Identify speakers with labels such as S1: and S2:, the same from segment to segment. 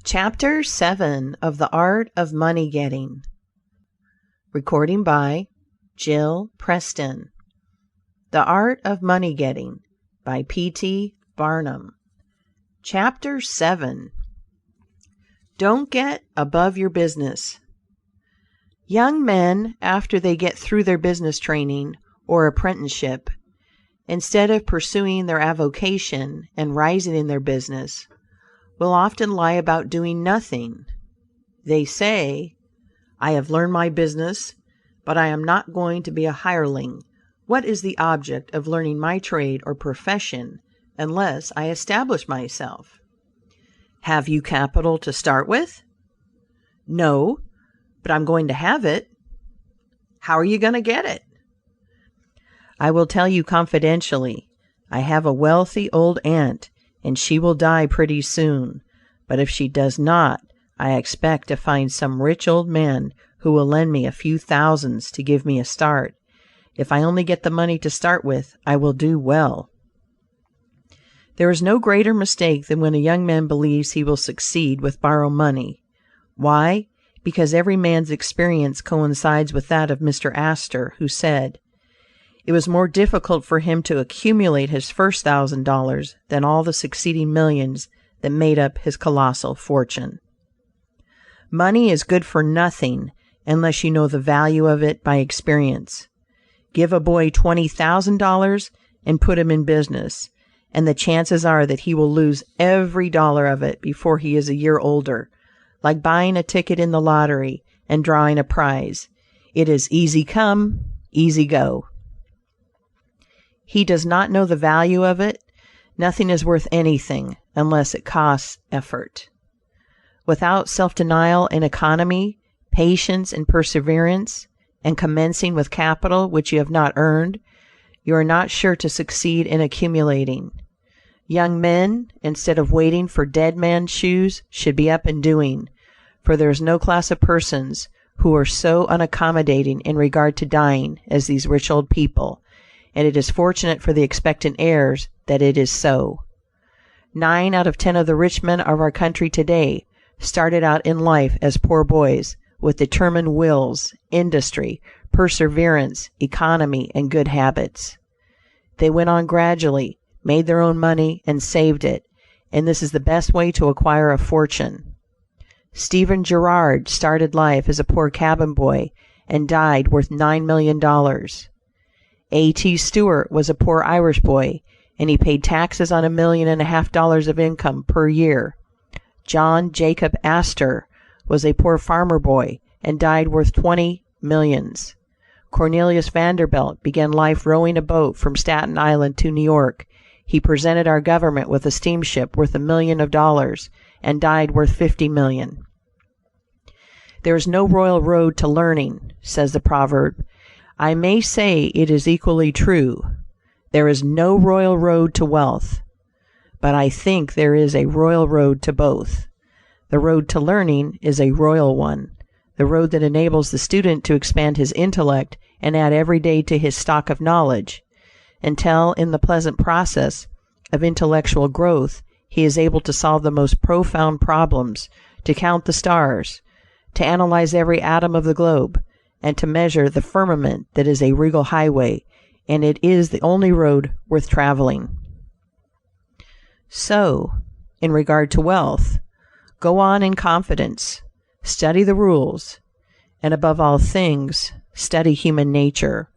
S1: Chapter 7 of The Art of Money Getting. Recording by Jill Preston. The Art of Money Getting by P.T. Barnum. Chapter 7. Don't get above your business. Young men, after they get through their business training or apprenticeship, instead of pursuing their avocation and rising in their business, will often lie about doing nothing. They say, "I have learned my business, but I am not going to be a hireling. What is the object of learning my trade or profession unless I establish myself?" Have you capital to start with? No, but I'm going to have it. How are you going to get it? I will tell you confidentially, I have a wealthy old aunt, and she will die pretty soon, but if she does not, I expect to find some rich old man who will lend me a few thousands to give me a start. If I only get the money to start with, I will do well. There is no greater mistake than when a young man believes he will succeed with borrowed money. Why? Because every man's experience coincides with that of Mr. Astor, who said, it was more difficult for him to accumulate his first $1,000 than all the succeeding millions that made up his colossal fortune. Money is good for nothing unless you know the value of it by experience. Give a boy $20,000 and put him in business, and the chances are that he will lose every dollar of it before he is a year older, like buying a ticket in the lottery and drawing a prize. It is easy come, easy go. He does not know the value of it. Nothing is worth anything unless it costs effort. Without self-denial and economy, patience and perseverance, and commencing with capital which you have not earned, you are not sure to succeed in accumulating. Young men, instead of waiting for dead man's shoes, should be up and doing, for there is no class of persons who are so unaccommodating in regard to dying as these rich old people, and it is fortunate for the expectant heirs that it is so. 9 out of 10 of the rich men of our country today started out in life as poor boys, with determined wills, industry, perseverance, economy, and good habits. They went on gradually, made their own money, and saved it, and this is the best way to acquire a fortune. Stephen Girard started life as a poor cabin boy and died worth $9 million. A.T. Stewart was a poor Irish boy, and he paid taxes on $1.5 million of income per year. John Jacob Astor was a poor farmer boy and died worth 20 millions. Cornelius Vanderbilt began life rowing a boat from Staten Island to New York. He presented our government with a steamship worth $1 million and died worth 50 million. There is no royal road to learning, says the proverb. I may say it is equally true. There is no royal road to wealth, but I think there is a royal road to both. The road to learning is a royal one, the road that enables the student to expand his intellect and add every day to his stock of knowledge, until in the pleasant process of intellectual growth he is able to solve the most profound problems, to count the stars, to analyze every atom of the globe, and to measure the firmament that is a regal highway, and it is the only road worth traveling. So, in regard to wealth, go on in confidence, study the rules, and above all things, study human nature,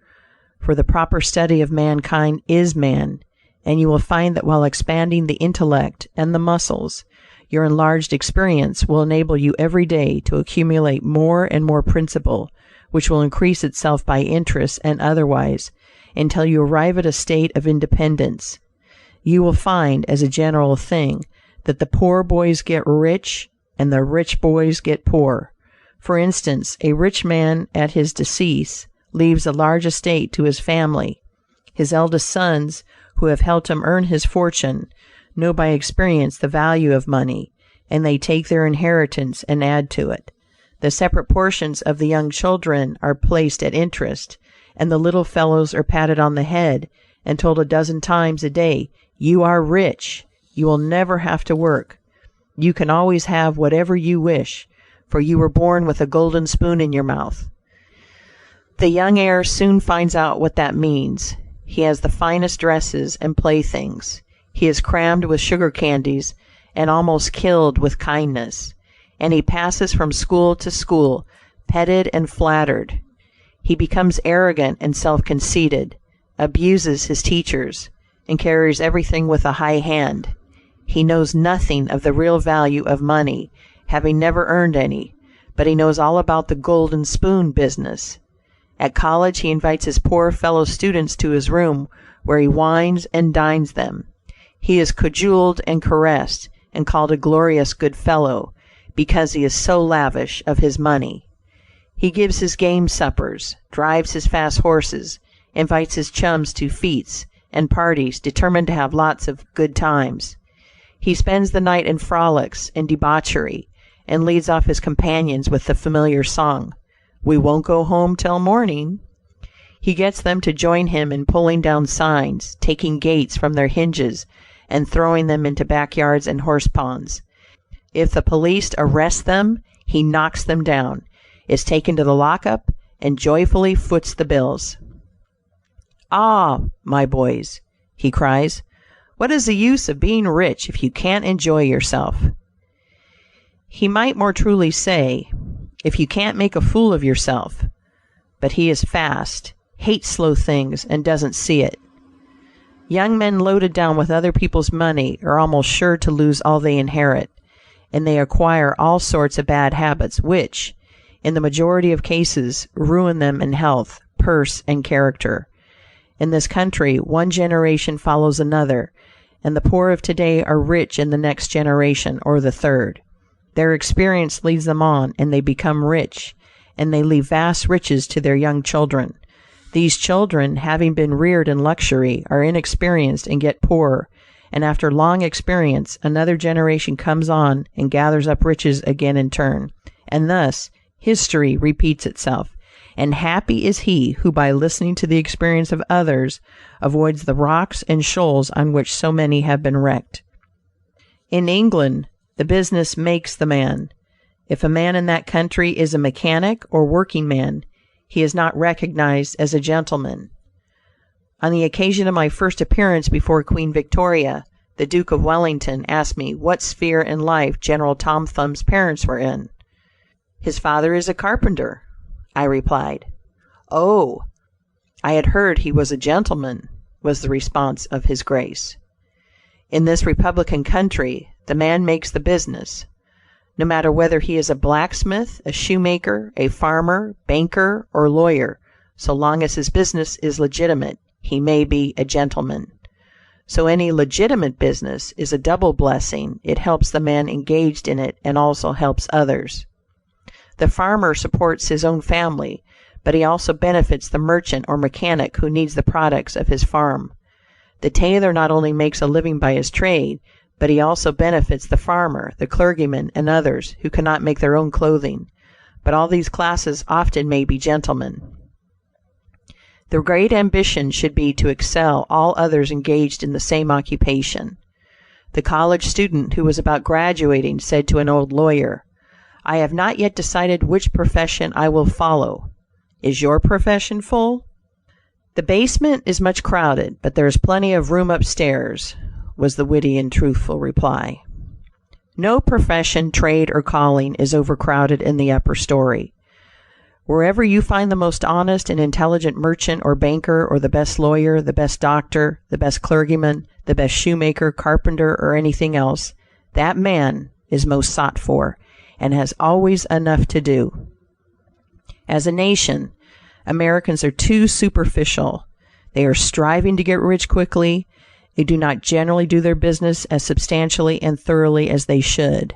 S1: for the proper study of mankind is man, and you will find that while expanding the intellect and the muscles, your enlarged experience will enable you every day to accumulate more and more principle, which will increase itself by interest and otherwise, until you arrive at a state of independence. You will find, as a general thing, that the poor boys get rich and the rich boys get poor. For instance, a rich man at his decease leaves a large estate to his family. His eldest sons, who have helped him earn his fortune, know by experience the value of money, and they take their inheritance and add to it. The separate portions of the young children are placed at interest, and the little fellows are patted on the head and told a dozen times a day, "You are rich. You will never have to work." You can always have whatever you wish, for you were born with a golden spoon in your mouth. The young heir soon finds out what that means. He has the finest dresses and playthings. He is crammed with sugar candies and almost killed with kindness. And he passes from school to school, petted and flattered. He becomes arrogant and self-conceited, abuses his teachers, and carries everything with a high hand. He knows nothing of the real value of money, having never earned any, but he knows all about the golden spoon business. At college he invites his poor fellow students to his room, where he wines and dines them. He is cajoled and caressed, and called a glorious good fellow, because he is so lavish of his money. He gives his game suppers, drives his fast horses, invites his chums to fetes and parties, determined to have lots of good times. He spends the night in frolics and debauchery, and leads off his companions with the familiar song, "We won't go home till morning." He gets them to join him in pulling down signs, taking gates from their hinges, and throwing them into backyards and horse ponds. If the police arrest them, he knocks them down, is taken to the lockup, and joyfully foots the bills. "Ah, my boys," he cries, "what is the use of being rich if you can't enjoy yourself?" He might more truly say, if you can't make a fool of yourself, but he is fast, hates slow things, and doesn't see it. Young men loaded down with other people's money are almost sure to lose all they inherit, and they acquire all sorts of bad habits which, in the majority of cases, ruin them in health, purse, and character. In this country, one generation follows another, and the poor of today are rich in the next generation or the third. Their experience leads them on, and they become rich, and they leave vast riches to their young children. These children, having been reared in luxury, are inexperienced and get poorer, and after long experience, another generation comes on and gathers up riches again in turn, and thus history repeats itself. And happy is he who, by listening to the experience of others, avoids the rocks and shoals on which so many have been wrecked. In England, the business makes the man. If a man in that country is a mechanic or working man, he is not recognized as a gentleman. On the occasion of my first appearance before Queen Victoria, the Duke of Wellington asked me what sphere in life General Tom Thumb's parents were in. "His father is a carpenter," I replied. "Oh, I had heard he was a gentleman," was the response of His Grace. In this republican country, the man makes the business. No matter whether he is a blacksmith, a shoemaker, a farmer, banker, or lawyer, so long as his business is legitimate, he may be a gentleman. So any legitimate business is a double blessing. It helps the man engaged in it and also helps others. The farmer supports his own family, but he also benefits the merchant or mechanic who needs the products of his farm. The tailor not only makes a living by his trade, but he also benefits the farmer, the clergyman, and others who cannot make their own clothing. But all these classes often may be gentlemen. The great ambition should be to excel all others engaged in the same occupation. The college student who was about graduating said to an old lawyer, "I have not yet decided which profession I will follow. Is your profession full?" "The basement is much crowded, but there is plenty of room upstairs," was the witty and truthful reply. No profession, trade, or calling is overcrowded in the upper story. Wherever you find the most honest and intelligent merchant or banker, or the best lawyer, the best doctor, the best clergyman, the best shoemaker, carpenter, or anything else, that man is most sought for, and has always enough to do. As a nation, Americans are too superficial. They are striving to get rich quickly. They do not generally do their business as substantially and thoroughly as they should.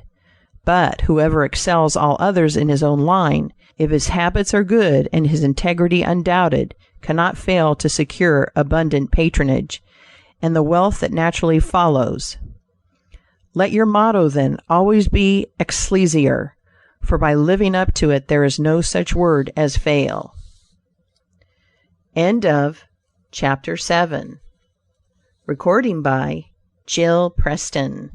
S1: But whoever excels all others in his own line, if his habits are good and his integrity undoubted, cannot fail to secure abundant patronage, and the wealth that naturally follows. Let your motto, then, always be Excelsior, for by living up to it there is no such word as fail. End of Chapter 7. Recording by Jill Preston.